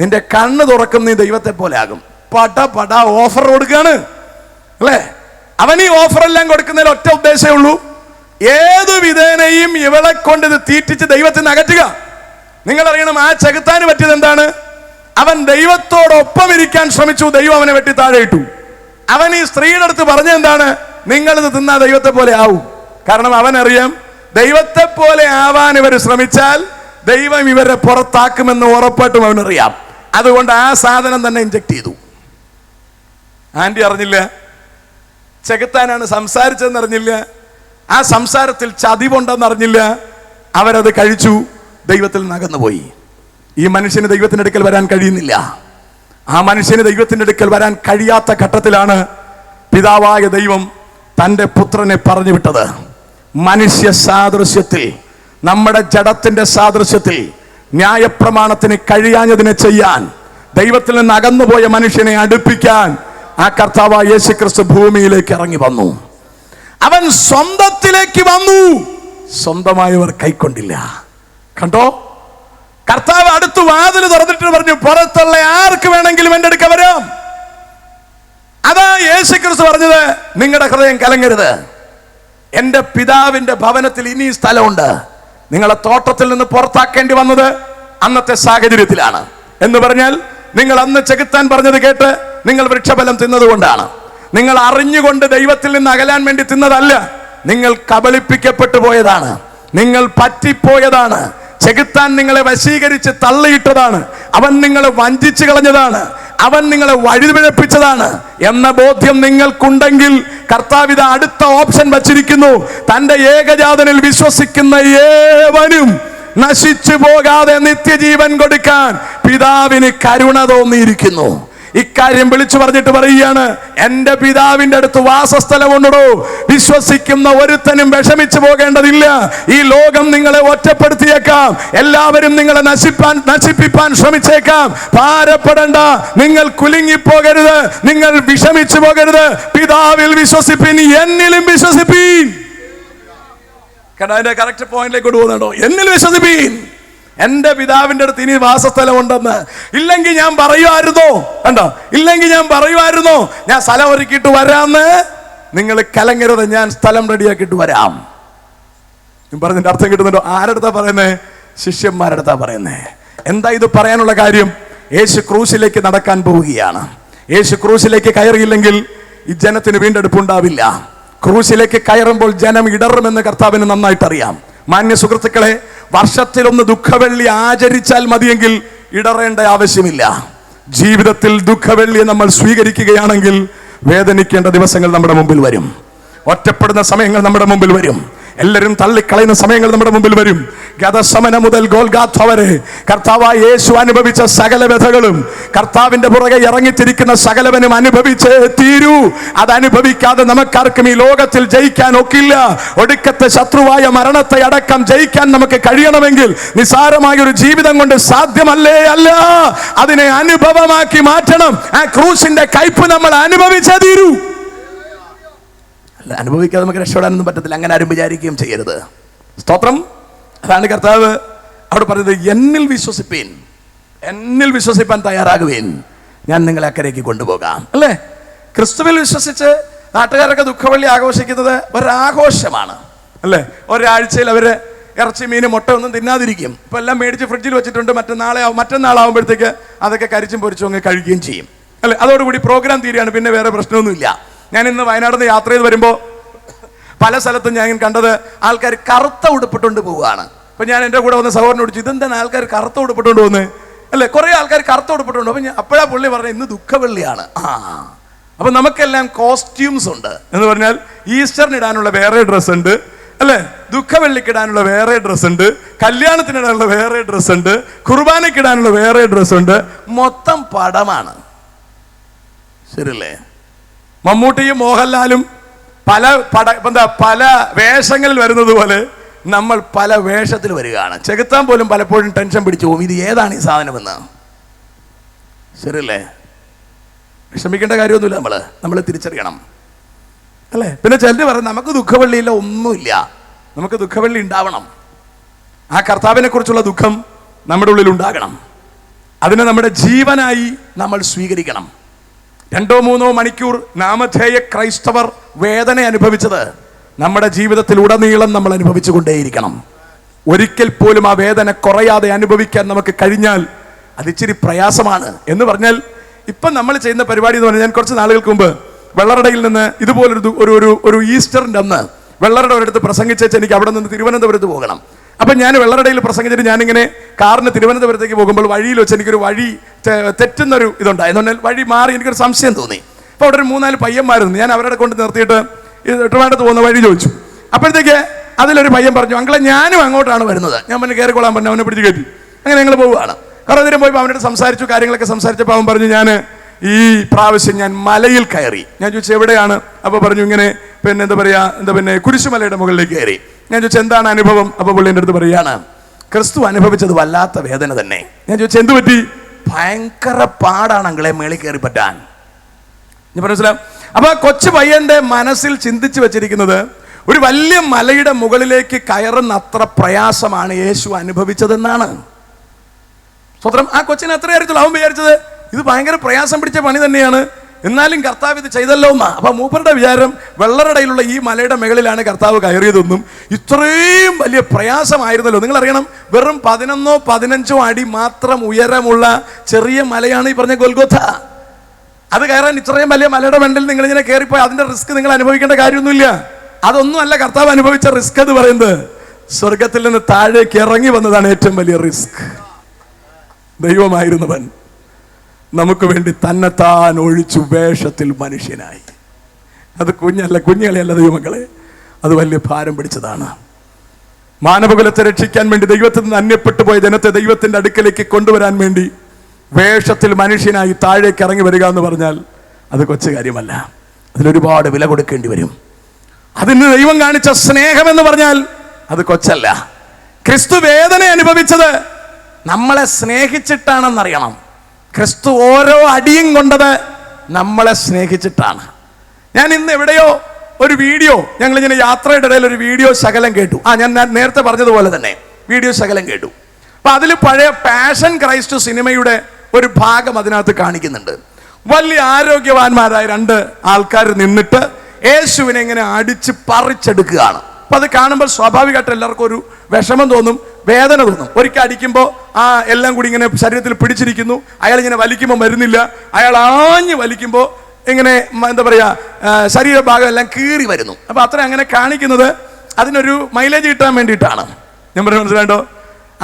നിന്റെ കണ്ണ് തുറക്കും, നീ ദൈവത്തെ പോലെ ആകും. പട ഓഫർ കൊടുക്കുകയാണ്, അല്ലേ? അവൻ ഈ ഓഫർ എല്ലാം കൊടുക്കുന്നതിൽ ഒറ്റ ഉദ്ദേശമേ ഉള്ളൂ, ഏതു വിധേനയും ഇവളെ കൊണ്ട് ഇത് തീറ്റിച്ച് ദൈവത്തിൽ നിന്ന് അകറ്റുക. നിങ്ങൾ അറിയണം, ആ ചെകുത്താന് പറ്റിയത് എന്താണ്? അവൻ ദൈവത്തോടൊപ്പം ഇരിക്കാൻ ശ്രമിച്ചു, ദൈവം അവനെ വെട്ടി താഴെ ഇട്ടു. അവൻ ഈ സ്ത്രീയുടെ അടുത്ത് പറഞ്ഞ എന്താണ്? നിങ്ങളിത് തിന്നാ ദൈവത്തെ പോലെ ആവും. കാരണം അവനറിയാം, ദൈവത്തെ പോലെ ആവാൻ ഇവർ ശ്രമിച്ചാൽ ദൈവം ഇവരെ പുറത്താക്കുമെന്ന് ഉറപ്പായിട്ടും അവനറിയാം. അതുകൊണ്ട് ആ സാധനം തന്നെ ഇഞ്ചക്ട് ചെയ്തു. ആന്റി അറിഞ്ഞില്ല, ചെകുത്താനാണ് സംസാരിച്ചതെന്ന് അറിഞ്ഞില്ല, ആ സംസാരത്തിൽ ചതിവുണ്ടെന്ന് അറിഞ്ഞില്ല. അവരത് കഴിച്ചു, ദൈവത്തിൽ നിന്ന് അകന്നുപോയി. ഈ മനുഷ്യന് ദൈവത്തിന്റെ അടുക്കൽ വരാൻ കഴിയുന്നില്ല. ആ മനുഷ്യന് ദൈവത്തിന്റെ അടുക്കൽ വരാൻ കഴിയാത്ത ഘട്ടത്തിലാണ് പിതാവായ ദൈവം തൻ്റെ പുത്രനെ പറഞ്ഞു വിട്ടത്. മനുഷ്യ സാദൃശ്യത്തിൽ, നമ്മുടെ ജഡത്തിന്റെ സാദൃശ്യത്തിൽ, ന്യായപ്രമാണത്തിന് കഴിയാഞ്ഞതിനെ ചെയ്യാൻ, ദൈവത്തിൽ നിന്ന് അകന്നുപോയ മനുഷ്യനെ അടുപ്പിക്കാൻ ആ കർത്താവായ യേശുക്രിസ്തു ഭൂമിയിലേക്ക് ഇറങ്ങി വന്നു. അവൻ സ്വന്തത്തിലേക്ക് വന്നു, സ്വന്തമായവർ കൈക്കൊണ്ടില്ല. കണ്ടോ? കർത്താവ് അടുത്ത് വാതിൽ തുറന്നിട്ട് പറഞ്ഞു, പുറത്തുള്ള ആർക്ക് വേണമെങ്കിലും എൻ്റെ അടുക്ക വരാം. അതാ യേശുക്രിസ്തു പറഞ്ഞത്, നിങ്ങളുടെ ഹൃദയം കലങ്ങരുത്, എൻ്റെ പിതാവിന്റെ ഭവനത്തിൽ ഇനി സ്ഥലമുണ്ട്. നിങ്ങളെ തോട്ടത്തിൽ നിന്ന് പുറത്താക്കേണ്ടി വന്നത് അന്നത്തെ സാഹചര്യത്തിലാണ് എന്ന് പറഞ്ഞാൽ, നിങ്ങൾ അന്ന് ചെകുത്താൻ പറഞ്ഞത് കേട്ട് നിങ്ങൾ വൃക്ഷഫലം തിന്നതുകൊണ്ടാണ്. നിങ്ങൾ അറിഞ്ഞുകൊണ്ട് ദൈവത്തിൽ നിന്ന് അകലാൻ വേണ്ടി തിന്നതല്ല. നിങ്ങൾ കബളിപ്പിക്കപ്പെട്ടു പോയതാണ്, നിങ്ങൾ പറ്റിപ്പോയതാണ്. ചെകുത്താൻ നിങ്ങളെ വശീകരിച്ച് തള്ളിയിട്ടതാണ്, അവൻ നിങ്ങളെ വഞ്ചിച്ചു കളഞ്ഞതാണ്, അവൻ നിങ്ങളെ വഴിപിഴപ്പിച്ചതാണ് എന്ന ബോധ്യം നിങ്ങൾക്കുണ്ടെങ്കിൽ കർത്താവിത അടുത്ത ഓപ്ഷൻ വച്ചിരിക്കുന്നു. തന്റെ ഏകജാതനിൽ വിശ്വസിക്കുന്ന ഏവനും നശിച്ചു പോകാതെ നിത്യജീവൻ കൊടുക്കാൻ പിതാവിന് കരുണ തോന്നിയിരിക്കുന്നു. ഇക്കാര്യം വിളിച്ചു പറഞ്ഞിട്ട് പറയുകയാണ്, എന്റെ പിതാവിന്റെ അടുത്ത് വാസസ്ഥലമുണ്ടോ? വിശ്വസിക്കുന്ന ഒരുത്തനും വിഷമിച്ചു പോകേണ്ടതില്ല. ഈ ലോകം നിങ്ങളെ ഒറ്റപ്പെടുത്തിയേക്കാം, എല്ലാവരും നിങ്ങളെ നശിപ്പിക്കാൻ ശ്രമിച്ചേക്കാം. ഭാരപ്പെടണ്ട, നിങ്ങൾ കുലുങ്ങിപ്പോകരുത്, നിങ്ങൾ വിഷമിച്ചു പോകരുത്. പിതാവിൽ വിശ്വസിപ്പിൻ, എന്നിലും വിശ്വസിപ്പിൻ. കാരണം അതിന്റെ കറക്റ്റ് പോയിന്റിലേക്ക് കൊണ്ടുപോകുന്നുണ്ടോ? എന്നിൽ വിശ്വസിപ്പിൻ, എന്റെ പിതാവിന്റെ അടുത്ത് ഇനി വാസസ്ഥലം ഉണ്ടെന്ന്. ഇല്ലെങ്കിൽ ഞാൻ പറയുമായിരുന്നോ? കണ്ടോ? ഇല്ലെങ്കിൽ ഞാൻ പറയുമായിരുന്നോ ഞാൻ സ്ഥലം ഒരുക്കിയിട്ട് വരാന്ന്? നിങ്ങൾ കലങ്ങരുത്, ഞാൻ സ്ഥലം റെഡിയാക്കിയിട്ട് വരാം. പറഞ്ഞതിന്റെ അർത്ഥം കിട്ടുന്നുണ്ടോ? ആരടുത്താ പറയുന്നേ? ശിഷ്യന്മാരടുത്താ പറയുന്നേ. എന്താ ഇത് പറയാനുള്ള കാര്യം? യേശു ക്രൂശിലേക്ക് നടക്കാൻ പോവുകയാണ്. യേശു ക്രൂശിലേക്ക് കയറിയില്ലെങ്കിൽ ഈ ജനത്തിന് വീണ്ടെടുപ്പുണ്ടാവില്ല. ക്രൂശിലേക്ക് കയറുമ്പോൾ ജനം ഇടറുമെന്ന് കർത്താവിന് നന്നായിട്ടറിയാം. മാന്യ സുഹൃത്തുക്കളെ, വർഷത്തിലൊന്ന് ദുഃഖവെള്ളി ആചരിച്ചാൽ മതിയെങ്കിൽ ഇടറേണ്ട ആവശ്യമില്ല. ജീവിതത്തിൽ ദുഃഖവെള്ളിയെ നമ്മൾ സ്വീകരിക്കുകയാണെങ്കിൽ വേദനിക്കേണ്ട ദിവസങ്ങൾ നമ്മുടെ മുമ്പിൽ വരും, ഒറ്റപ്പെടുന്ന സമയങ്ങൾ നമ്മുടെ മുമ്പിൽ വരും, എല്ലാവരും തള്ളിക്കളയുന്ന സമയങ്ങൾ നമ്മുടെ മുമ്പിൽ വരും. ഗതശമന മുതൽ ഗോൽഗാഥ വരെ കർത്താവായ യേശു അനുഭവിച്ച സകല വ്യഥകളും, കർത്താവിന്റെ പുറകെ ഇറങ്ങിത്തിരിക്കുന്ന സകലവനും അനുഭവിച്ചേ തീരൂ. അത് അനുഭവിക്കാതെ നമുക്കാർക്കും ഈ ലോകത്തിൽ ജയിക്കാൻ ഒക്കില്ല. ഒടുക്കത്തെ ശത്രുവായ മരണത്തെ അടക്കം ജയിക്കാൻ നമുക്ക് കഴിയണമെങ്കിൽ നിസാരമായ ഒരു ജീവിതം കൊണ്ട് സാധ്യമല്ലേ? അല്ല, അതിനെ അനുഭവമാക്കി മാറ്റണം. ആ ക്രൂശിന്റെ കയ്പ് നമ്മൾ അനുഭവിച്ചേ തീരൂ. അനുഭവിക്കാതെ നമുക്ക് രക്ഷപ്പെടാനൊന്നും പറ്റത്തില്ല. അങ്ങനെ ആരും വിചാരിക്കുകയും ചെയ്യരുത്. സ്തോത്രം. അതാണ് കർത്താവ് അവിടെ പറഞ്ഞത്, എന്നിൽ വിശ്വസിപ്പീൻ, എന്നിൽ വിശ്വസിപ്പാൻ തയ്യാറാകുവേൻ, ഞാൻ നിങ്ങളെ അക്കരയ്ക്ക് കൊണ്ടുപോകാം. അല്ലേ? ക്രിസ്തുവിൽ വിശ്വസിച്ച് നാട്ടുകാരൊക്കെ ദുഃഖവെള്ളി ആഘോഷിക്കുന്നത് ഒരാഘോഷമാണ്, അല്ലേ? ഒരാഴ്ചയിൽ അവര് ഇറച്ചി, മീൻ, മുട്ട ഒന്നും തിന്നാതിരിക്കും. ഇപ്പൊ എല്ലാം മേടിച്ച് ഫ്രിഡ്ജിൽ വെച്ചിട്ടുണ്ട്. മറ്റന്നാളാവുമ്പോഴത്തേക്ക് അതൊക്കെ കരിച്ചും പൊരിച്ചും അങ്ങ് കഴിക്കുകയും ചെയ്യും, അല്ലെ? അതോടുകൂടി പ്രോഗ്രാം തീരുകയാണ്, പിന്നെ വേറെ പ്രശ്നമൊന്നുമില്ല. ഞാൻ ഇന്ന് വയനാട് നിന്ന് യാത്ര ചെയ്ത് വരുമ്പോൾ പല സ്ഥലത്തും ഞാൻ കണ്ടത് ആൾക്കാർ കറുത്ത ഉടുപ്പിട്ടുകൊണ്ട് പോവുകയാണ്. അപ്പൊ ഞാൻ എൻ്റെ കൂടെ വന്ന സഹോദരനോട് ചോദിച്ചു, ഇതെന്താണ് ആൾക്കാർ കറുത്ത ഉടുപ്പിട്ടുകൊണ്ട് പോകുന്നത്? അല്ലേ? കുറെ ആൾക്കാർ കറുത്ത ഉടുപ്പിട്ടുണ്ട്. അപ്പൊ അപ്പോഴാ പുള്ളി പറഞ്ഞു, ഇന്ന് ദുഃഖവെള്ളിയാണ്. അപ്പൊ നമുക്കെല്ലാം കോസ്റ്റ്യൂംസ് ഉണ്ട് എന്ന് പറഞ്ഞാൽ ഈസ്റ്ററിന് ഇടാനുള്ള വേറെ ഡ്രസ്സ് ഉണ്ട്, അല്ലെ? ദുഃഖവെള്ളിക്കിടാനുള്ള വേറെ ഡ്രസ്സ് ഉണ്ട്, കല്യാണത്തിനിടാനുള്ള വേറെ ഡ്രസ്സ് ഉണ്ട്, കുർബാനക്കിടാനുള്ള വേറെ ഡ്രസ്സ് ഉണ്ട്. മൊത്തം പടമാണ്, ശരിയല്ലേ? മമ്മൂട്ടിയും മോഹൻലാലും പല വേഷങ്ങളിൽ വരുന്നത് പോലെ നമ്മൾ പല വേഷത്തിൽ വരികയാണ്. ചെകുത്താൻ പോലും പലപ്പോഴും ടെൻഷൻ പിടിച്ചു പോകും, ഇത് ഏതാണ് ഈ സാധനമെന്ന്. ശരിയല്ലേ? വിഷമിക്കേണ്ട കാര്യമൊന്നുമില്ല, നമ്മൾ തിരിച്ചറിയണം, അല്ലേ? പിന്നെ ചിലർ പറയും നമുക്ക് ദുഃഖവെള്ളിയില്ല, ഒന്നുമില്ല. നമുക്ക് ദുഃഖവെള്ളി ഉണ്ടാവണം. ആ കർത്താവിനെ കുറിച്ചുള്ള ദുഃഖം നമ്മുടെ ഉള്ളിൽ ഉണ്ടാകണം. അതിനെ നമ്മുടെ ജീവനായി നമ്മൾ സ്വീകരിക്കണം. 2-3 മണിക്കൂർ നാമധേയ ക്രൈസ്തവർ വേദന അനുഭവിച്ചത് നമ്മുടെ ജീവിതത്തിൽ ഉടനീളം നമ്മൾ അനുഭവിച്ചു കൊണ്ടേയിരിക്കണം. ഒരിക്കൽ പോലും ആ വേദന കുറയാതെ അനുഭവിക്കാൻ നമുക്ക് കഴിഞ്ഞാൽ അത് ഇച്ചിരി പ്രയാസമാണ്. എന്ന് പറഞ്ഞാൽ ഇപ്പം നമ്മൾ ചെയ്യുന്ന പരിപാടി എന്ന് പറഞ്ഞാൽ, ഞാൻ കുറച്ച് നാളുകൾക്ക് മുമ്പ് വെള്ളറടയിൽ നിന്ന് ഇതുപോലൊരു ഈസ്റ്ററിൻ്റെ അന്ന് വെള്ളറട ഒരിടത്ത് പ്രസംഗിച്ച് എനിക്ക് അവിടെ നിന്ന് തിരുവനന്തപുരത്ത് പോകണം. അപ്പം ഞാൻ വെള്ളറടയിൽ പ്രസംഗിച്ചിട്ട് ഞാനിങ്ങനെ കാറിന് തിരുവനന്തപുരത്തേക്ക് പോകുമ്പോൾ വഴിയിൽ വെച്ച് എനിക്കൊരു വഴി തെറ്റുന്നൊരു ഇതുണ്ടായിരുന്നു. എന്നാൽ വഴി മാറി എനിക്കൊരു സംശയം തോന്നി. അപ്പോൾ അവിടെ ഒരു 3-4 പയ്യന്മാരുന്നു. ഞാൻ അവരുടെ കൊണ്ട് നിർത്തിയിട്ട് ട്രിവാൻഡ്രത്ത് പോകുന്ന വഴി ചോദിച്ചു. അപ്പോഴത്തേക്ക് അതിലൊരു പയ്യൻ പറഞ്ഞു, അങ്കളെ ഞാനും അങ്ങോട്ടാണ് വരുന്നത്. ഞാൻ പറഞ്ഞു കയറിക്കൊള്ളാൻ പറഞ്ഞു, അവനെ പിടിച്ച് കയറ്റി. അങ്ങനെ ഞങ്ങൾ പോവുകയാണ്. കുറേ നേരം പോയപ്പോൾ അവനോട് സംസാരിച്ചു, കാര്യങ്ങളൊക്കെ സംസാരിച്ചപ്പോൾ അവൻ പറഞ്ഞു, ഞാൻ ഈ പ്രാവശ്യം ഞാൻ മലയിൽ കയറി. ഞാൻ ചോദിച്ചു എവിടെയാണ്? അപ്പോൾ പറഞ്ഞു ഇങ്ങനെ പിന്നെ കുരിശുമലയുടെ മുകളിലേക്ക് കയറി. ഞാൻ ചോദിച്ചു എന്താണ് അനുഭവം? അപ്പോൾ പുള്ളി എൻ്റെ അടുത്ത് പറയുകയാണ്, ക്രിസ്തു അനുഭവിച്ചത് വല്ലാത്ത വേദന തന്നെ. ഞാൻ ചോദിച്ചു എന്ത് പറ്റി? ഭയങ്കര പാടാണ് അങ്കളെ മേളിൽ കയറി പറ്റാൻ. ഞാൻ മനസ്സിലാവും. അപ്പൊ കൊച്ചു പയ്യന്റെ മനസ്സിൽ ചിന്തിച്ചു വെച്ചിരിക്കുന്നത് ഒരു വലിയ മലയുടെ മുകളിലേക്ക് കയറുന്ന അത്ര പ്രയാസമാണ് യേശു അനുഭവിച്ചതെന്നാണ്. സ്വത്രം ആ കൊച്ചിനെ അത്ര അറിയത്തുള്ളൂ. അവൻ വിചാരിച്ചത് ഇത് ഭയങ്കര പ്രയാസം പിടിച്ച പണി തന്നെയാണ്, എന്നാലും കർത്താവ് ഇത് ചെയ്തല്ലോ എന്നാ. അപ്പൊ മൂപ്പരുടെ വിചാരം വെള്ളറടയിലുള്ള ഈ മലയുടെ മുകളിലാണ് കർത്താവ് കയറിയതെന്നും ഇത്രയും വലിയ പ്രയാസമായിരുന്നല്ലോ. നിങ്ങൾ അറിയണം, വെറും 11-15 അടി മാത്രം ഉയരമുള്ള ചെറിയ മലയാണ് ഈ പറഞ്ഞ ഗൊൽഗോഥ. അത് കയറാൻ ഇത്രയും വലിയ മലയുടെ മണ്ടിൽ നിങ്ങൾ ഇങ്ങനെ കയറിപ്പോയി അതിന്റെ റിസ്ക് നിങ്ങൾ അനുഭവിക്കേണ്ട കാര്യമൊന്നുമില്ല. അതൊന്നും അല്ല കർത്താവ് അനുഭവിച്ച റിസ്ക് എന്ന് പറയുന്നത്. സ്വർഗത്തിൽ നിന്ന് താഴേക്ക് ഇറങ്ങി വന്നതാണ് ഏറ്റവും വലിയ റിസ്ക്. ദൈവമായിരുന്നവൻ നമുക്ക് വേണ്ടി തന്നെത്താൻ ഒഴിച്ചു വേഷത്തിൽ മനുഷ്യനായി. അത് കുഞ്ഞുങ്ങളെയല്ല ദൈവമക്കളെ, അത് വലിയ ഭാരം പിടിച്ചതാണ്. മാനവകുലത്തെ രക്ഷിക്കാൻ വേണ്ടി ദൈവത്തിൽ നിന്ന് അന്യപ്പെട്ടു പോയ ജനത്തെ ദൈവത്തിന്റെ അടുക്കലേക്ക് കൊണ്ടുവരാൻ വേണ്ടി വേഷത്തിൽ മനുഷ്യനായി താഴേക്ക് ഇറങ്ങി വരിക എന്ന് പറഞ്ഞാൽ അത് കൊച്ചു കാര്യമല്ല. അതിലൊരുപാട് വില കൊടുക്കേണ്ടി വരും. അതിന് ദൈവം കാണിച്ച സ്നേഹം എന്ന് പറഞ്ഞാൽ അത് കൊച്ചല്ല. ക്രിസ്തു വേദന അനുഭവിച്ചത് നമ്മളെ സ്നേഹിച്ചിട്ടാണെന്നറിയണം. ക്രിസ്തു ഓരോ അടിയും കൊണ്ടത് നമ്മളെ സ്നേഹിച്ചിട്ടാണ്. ഞാൻ ഇന്ന് എവിടെയോ ഒരു വീഡിയോ, ഞങ്ങളിങ്ങനെ യാത്രയുടെ ഇടയിൽ ഒരു വീഡിയോ ശകലം കേട്ടു. ഞാൻ നേരത്തെ പറഞ്ഞതുപോലെ തന്നെ വീഡിയോ ശകലം കേട്ടു. അപ്പൊ അതിൽ പഴയ പാഷൻ ക്രൈസ്റ്റ് സിനിമയുടെ ഒരു ഭാഗം അതിനകത്ത് കാണിക്കുന്നുണ്ട്. വലിയ ആരോഗ്യവാന്മാരായ 2 ആൾക്കാർ നിന്നിട്ട് യേശുവിനെ ഇങ്ങനെ അടിച്ച് പറിച്ചെടുക്കുകയാണ്. അപ്പൊ അത് കാണുമ്പോൾ സ്വാഭാവികമായിട്ട് എല്ലാവർക്കും ഒരു വിഷമം തോന്നും, വേദന തോന്നും. ഒരിക്കൽ അടിക്കുമ്പോൾ എല്ലാം കൂടി ഇങ്ങനെ ശരീരത്തിൽ പിടിച്ചിരിക്കുന്നു. അയാൾ ഇങ്ങനെ വലിക്കുമ്പോൾ വരുന്നില്ല. അയാൾ ആഞ്ഞ് വലിക്കുമ്പോൾ ഇങ്ങനെ ശരീരഭാഗം എല്ലാം കീറി വരുന്നു. അപ്പൊ അത്ര അങ്ങനെ കാണിക്കുന്നത് അതിനൊരു മൈലേജ് കിട്ടാൻ വേണ്ടിയിട്ടാണ്. ഞാൻ പറഞ്ഞു മനസ്സിലായോ?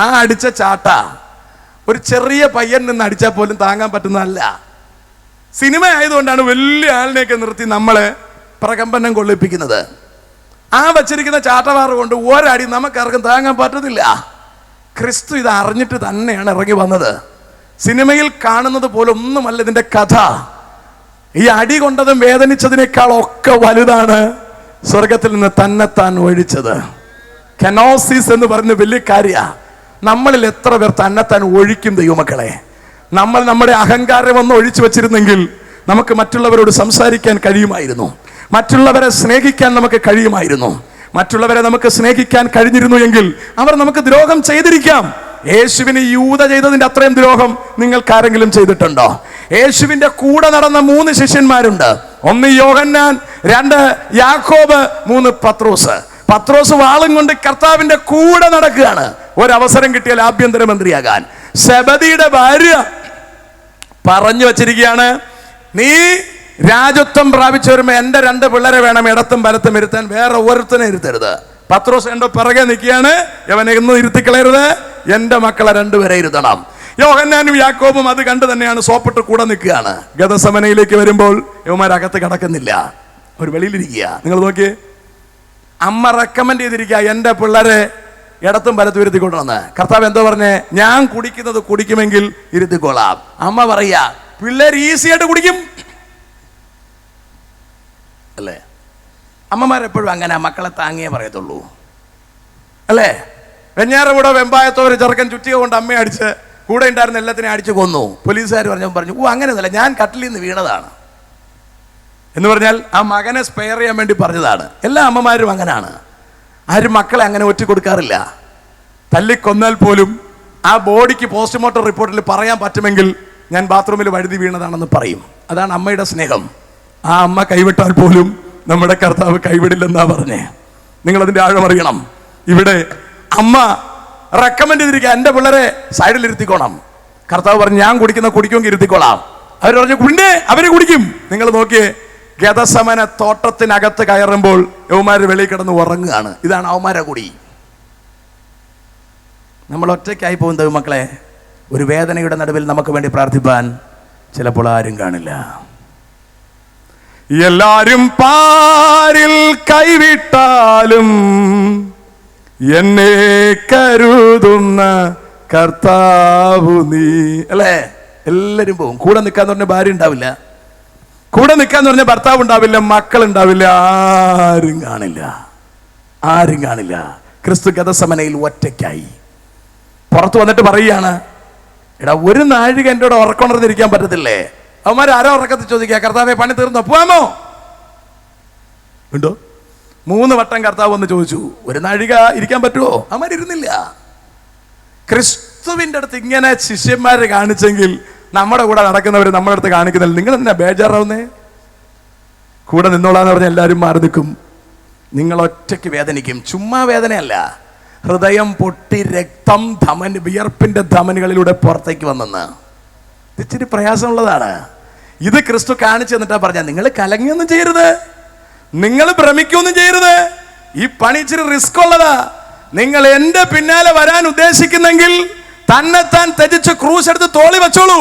ആ അടിച്ച ചാട്ട ഒരു ചെറിയ പയ്യൻ നിന്ന് അടിച്ചാൽ പോലും താങ്ങാൻ പറ്റുന്നതല്ല. സിനിമ ആയതുകൊണ്ടാണ് വലിയ ആളിനെയൊക്കെ നിർത്തി നമ്മളെ പ്രകമ്പനം കൊള്ളിപ്പിക്കുന്നത്. ആ വച്ചിരിക്കുന്ന ചാട്ടവാറ് കൊണ്ട് ഒരടി നമുക്കാർക്കും താങ്ങാൻ പറ്റത്തില്ല. ക്രിസ്തു ഇത് അറിഞ്ഞിട്ട് തന്നെയാണ് ഇറങ്ങി വന്നത്. സിനിമയിൽ കാണുന്നത് പോലെ ഒന്നുമല്ല ഇതിന്റെ കഥ. ഈ അടി കൊണ്ടതും വേദനിച്ചതിനേക്കാൾ ഒക്കെ വലുതാണ് സ്വർഗത്തിൽ നിന്ന് തന്നെത്താൻ ഒഴിച്ചത്. കെനോസിസ് എന്ന് പറഞ്ഞ വലിയ കാര്യ. നമ്മളിൽ എത്ര പേർ തന്നെത്താൻ ഒഴിക്കും ദൈവമക്കളെ? നമ്മൾ നമ്മുടെ അഹങ്കാരം ഒന്ന് ഒഴിച്ചു വെച്ചിരുന്നെങ്കിൽ നമുക്ക് മറ്റുള്ളവരോട് സംസാരിക്കാൻ കഴിയുമായിരുന്നു, മറ്റുള്ളവരെ സ്നേഹിക്കാൻ നമുക്ക് കഴിയുമായിരുന്നു. മറ്റുള്ളവരെ നമുക്ക് സ്നേഹിക്കാൻ കഴിഞ്ഞിരുന്നു എങ്കിൽ അവർ നമുക്ക് ദ്രോഹം ചെയ്തിരിക്കാം. യേശുവിന് യൂദ ചെയ്തതിന്റെ അത്രയും ദ്രോഹം നിങ്ങൾക്കാരെങ്കിലും ചെയ്തിട്ടുണ്ടോ? യേശുവിന്റെ കൂടെ നടന്ന 3 ശിഷ്യന്മാരുണ്ട്. 1 യോഹന്നാൻ, 2 യാക്കോബ്, 3 പത്രോസ്. പത്രോസ് വാളും കൊണ്ട് കർത്താവിന്റെ കൂടെ നടക്കുകയാണ്. ഒരവസരം കിട്ടിയാൽ ആഭ്യന്തരമന്ത്രിയാകാൻ. സെബദിയുടെ ഭാര്യ പറഞ്ഞു വച്ചിരിക്കുകയാണ്, നീ രാജത്വം പ്രാപിച്ചു വരുമ്പോ എന്റെ 2 പിള്ളേരെ വേണം ഇടത്തും വലത്തും ഇരുത്താൻ, വേറെ ഒരുത്തനെ ഇരുത്തരുത്. പത്രോസ് എന്റെ പിറകെ നിൽക്കുകയാണ്, അവനെ ഒന്നും ഇരുത്തിക്കളയരുത്, എന്റെ മക്കളെ 2 പേരെ ഇരുത്തണം. യോഹന്നാനും യാക്കോബും അത് കണ്ടു തന്നെയാണ് സോപ്പിട്ട് കൂടെ നിൽക്കുകയാണ്. ഗതസമനയിലേക്ക് വരുമ്പോൾ യവന്മാരകത്ത് കിടക്കുന്നില്ല, ഒരു വെളിയിലിരിക്കുക. നിങ്ങൾ നോക്കിയേ, അമ്മ റെക്കമെൻഡ് ചെയ്തിരിക്കുക എൻ്റെ പിള്ളേരെ ഇടത്തും വലത്തും ഇരുത്തിക്കൊണ്ടുവന്ന്. കർത്താവ് എന്തോ പറഞ്ഞേ? ഞാൻ കുടിക്കുന്നത് കുടിക്കുമെങ്കിൽ ഇരുത്തിക്കൊള്ളാം. അമ്മ പറയാ പിള്ളേർ ഈസി ആയിട്ട് കുടിക്കും അല്ലേ? അമ്മമാരെപ്പോഴും അങ്ങനെ മക്കളെ താങ്ങിയേ പറയത്തുള്ളൂ അല്ലേ? വെഞ്ഞാറമൂടെ വെമ്പായത്തോ ഒരു ചെറുക്കൻ ചുറ്റിക കൊണ്ട് അമ്മയെ അടിച്ച് കൂടെ ഉണ്ടായിരുന്ന എല്ലാത്തിനെയും അടിച്ചു കൊന്നു. പോലീസുകാർ പറഞ്ഞു അങ്ങനെയൊന്നുമല്ല, ഞാൻ കട്ടിലിൽ നിന്ന് വീണതാണ് എന്ന് പറഞ്ഞാൽ ആ മകനെ സ്പെയർ ചെയ്യാൻ വേണ്ടി പറഞ്ഞതാണ്. എല്ലാ അമ്മമാരും അങ്ങനെയാണ്. ആരും മക്കളെ അങ്ങനെ ഒറ്റ കൊടുക്കാറില്ല. തല്ലിക്കൊന്നാൽ പോലും ആ ബോഡിക്ക് പോസ്റ്റ്മോർട്ടം റിപ്പോർട്ടിൽ പറയാൻ പറ്റുമെങ്കിൽ ഞാൻ ബാത്റൂമിൽ വഴുതി വീണതാണെന്ന് പറയും. അതാണ് അമ്മയുടെ സ്നേഹം. ആ അമ്മ കൈവിട്ടാൽ പോലും നമ്മുടെ കർത്താവ് കൈവിടില്ലെന്നാ പറഞ്ഞേ. നിങ്ങളതിൻ്റെ ആഴമറിയണം. ഇവിടെ അമ്മ റെക്കമെൻഡ് ചെയ്തിരിക്കുക എൻ്റെ പിള്ളേരെ സൈഡിൽ ഇരുത്തിക്കോണം. കർത്താവ് പറഞ്ഞു ഞാൻ കുടിക്കുമെങ്കിൽ ഇരുത്തിക്കോളാം. അവർ പറഞ്ഞു കുണ്ടേ, അവര് കുടിക്കും. നിങ്ങൾ നോക്കിയേ, ഗതസമന തോട്ടത്തിനകത്ത് കയറുമ്പോൾ യവന്മാര് വെളിയിൽ കിടന്ന് ഉറങ്ങുകയാണ്. ഇതാണ് അവന്മാരെ കുടി. നമ്മൾ ഒറ്റയ്ക്കായി പോകുന്നത് മക്കളെ. ഒരു വേദനയുടെ നടുവിൽ നമുക്ക് വേണ്ടി പ്രാർത്ഥിപ്പാൻ ചിലപ്പോൾ ആരും കാണില്ല. എല്ലാരും പാരിൽ കൈവിട്ടാലും എന്നെ കരുതുന്ന കർത്താവു നീ അല്ലേ? എല്ലാരും പോകും. കൂടെ നിൽക്കാന്ന് പറഞ്ഞ ഭാര്യ ഉണ്ടാവില്ല, കൂടെ നിൽക്കാന്ന് പറഞ്ഞ ഭർത്താവ് ഉണ്ടാവില്ല, മക്കൾ ഉണ്ടാവില്ല, ആരും കാണില്ല. ക്രിസ്തു ഗതസമനയിൽ ഒറ്റയ്ക്കായി പുറത്തു വന്നിട്ട് പറയുകയാണ്, എടാ ഒരു നാഴിക എൻ്റെ കൂടെ ഉറക്കൊണ്ടിരിക്കാൻ പറ്റത്തില്ലേ? അവന്മാർ ആരോ ഉറക്കത്തിൽ ചോദിക്കുക, കർത്താവെ പണി തീർന്നോ, പോവാമോ? ഉണ്ടോ? 3 വട്ടം കർത്താവ് വന്ന് ചോദിച്ചു, ഒരു നാഴിക ഇരിക്കാൻ പറ്റുമോ? അവന്മാർ ഇരുന്നില്ല. ക്രിസ്തുവിൻ്റെ അടുത്ത് ഇങ്ങനെ ശിഷ്യന്മാരെ കാണിച്ചെങ്കിൽ നമ്മുടെ കൂടെ നടക്കുന്നവർ നമ്മുടെ അടുത്ത് കാണിക്കുന്നില്ല. നിങ്ങൾ എന്തിനാ ബേജാറാവുന്നേ? കൂടെ നിന്നോളാന്ന് പറഞ്ഞാൽ എല്ലാവരും മാറി നിൽക്കും. നിങ്ങൾ ഒറ്റയ്ക്ക് വേദനിക്കും. ചുമ്മാ വേദനയല്ല, ഹൃദയം പൊട്ടി രക്തം വിയർപ്പിന്റെ ധമനികളിലൂടെ പുറത്തേക്ക് വന്നെന്ന്. ഇച്ചിരി പ്രയാസമുള്ളതാണ്. ഇത് ക്രിസ്തു കാണിച്ചു തന്നിട്ടാ പറഞ്ഞ, നിങ്ങൾ കലങ്ങിയൊന്നും ചെയ്യരുത്, നിങ്ങൾ ഭ്രമിക്കൊന്നും ചെയ്യരുത്. ഈ പണി ഇച്ചിരി റിസ്ക് ഉള്ളതാ. നിങ്ങൾ എന്റെ പിന്നാലെ വരാൻ ഉദ്ദേശിക്കുന്നെങ്കിൽ തന്നെത്താൻ ത്യജിച്ച് ക്രൂശ് എടുത്ത് തോളി വെച്ചോളൂ.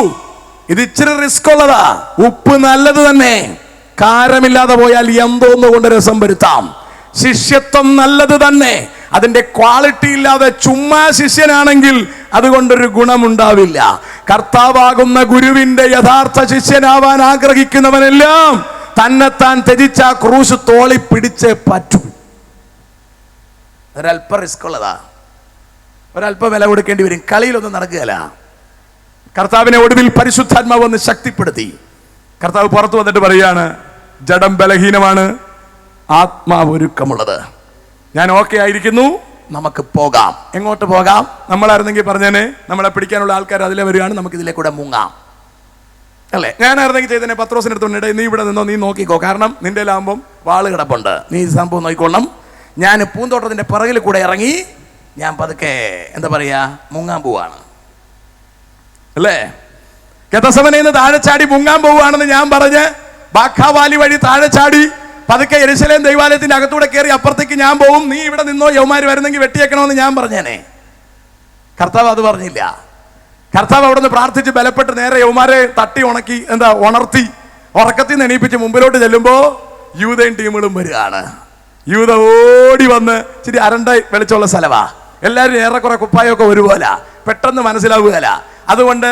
ഇത് ഇച്ചിരി റിസ്ക് ഉള്ളതാ. ഉപ്പ് നല്ലത് തന്നെ, കാരമില്ലാതെ പോയാൽ എന്തോന്നു കൊണ്ട് രസം വരുത്താം. ശിഷ്യത്വം നല്ലത് തന്നെ, അതിന്റെ ക്വാളിറ്റി ഇല്ലാതെ ചുമ്മാ ശിഷ്യനാണെങ്കിൽ അതുകൊണ്ടൊരു ഗുണമുണ്ടാവില്ല. കർത്താവാകുന്ന ഗുരുവിന്റെ യഥാർത്ഥ ശിഷ്യനാവാൻ ആഗ്രഹിക്കുന്നവനെല്ലാം തന്നെത്താൻ ത്യജിച്ച ക്രൂശ് തോളി പിടിച്ചേ പറ്റൂ. ഒരല്പ റിസ്ക് ഉള്ളതാ, ഒരല്പ വില കൊടുക്കേണ്ടി വരും. കളിയിലൊന്നും നടക്കുകയല്ല. കർത്താവിനെ ഒടുവിൽ പരിശുദ്ധാത്മാവ് ഒന്ന് ശക്തിപ്പെടുത്തി. കർത്താവ് പുറത്തു വന്നിട്ട് പറയാണ്, ജഡം ബലഹീനമാണ്, ആത്മാവ് ഒരുക്കമുള്ളത്. ഞാൻ ഓക്കെ ആയിരിക്കുന്നു, നമുക്ക് പോകാം. എങ്ങോട്ട് പോകാം? നമ്മളായിരുന്നെങ്കിൽ പറഞ്ഞേനെ, നമ്മളെ പിടിക്കാനുള്ള ആൾക്കാർ അതിലെ വരികയാണ്, നമുക്ക് ഇതിലെ കൂടെ മുങ്ങാം അല്ലേ? ഞാനായിരുന്നെങ്കിൽ ചെയ്തേനെ, പത്രോസിന്റെ അടുത്തുണ്ട്, നീ ഇവിടെ നിന്നോ, നീ നോക്കിക്കോ, കാരണം നിന്റെ ലാഭം വാള് കിടപ്പുണ്ട്, നീ സംഭവം നോക്കിക്കൊള്ളണം. ഞാൻ പൂന്തോട്ടത്തിന്റെ പിറകിൽ കൂടെ ഇറങ്ങി ഞാൻ പതുക്കെ എന്താ പറയാ മുങ്ങാൻ പോവാണ് അല്ലേ? ഗെത്സമനയിൽ നിന്ന് താഴെ ചാടി മുങ്ങാൻ പോവുകയാണെന്ന് ഞാൻ പറഞ്ഞ് ബാഖാവാലി വഴി താഴെ ചാടി പതുക്കെ യെരുശലേം ദൈവാലയത്തിന്റെ അകത്തൂടെ കയറി അപ്പുറത്തേക്ക് ഞാൻ പോവും, നീ ഇവിടെ നിന്നോ, യവന്മാർ വരുന്നെങ്കിൽ വെട്ടിയേക്കണമെന്ന് ഞാൻ പറഞ്ഞേനെ. കർത്താവ് അത് പറഞ്ഞില്ല. കർത്താവ് അവിടെ നിന്ന് പ്രാർത്ഥിച്ച് ബലപ്പെട്ട് നേരെ യവന്മാരെ തട്ടി ഉണർത്തി ഉറക്കത്തിൽ നിന്ന് എണീപ്പിച്ച് മുമ്പിലോട്ട് ചെല്ലുമ്പോ യൂദയും ടീമുകളും വരികയാണ്. യൂദ ഓടി വന്ന് ഇച്ചിരി അരണ്ട വെളിച്ചുള്ള സ്ഥലവാ, എല്ലാവരും ഏറെക്കുറെ കുപ്പായൊക്കെ ഒരുപോലെ, പെട്ടെന്ന് മനസ്സിലാവുകയല്ല. അതുകൊണ്ട്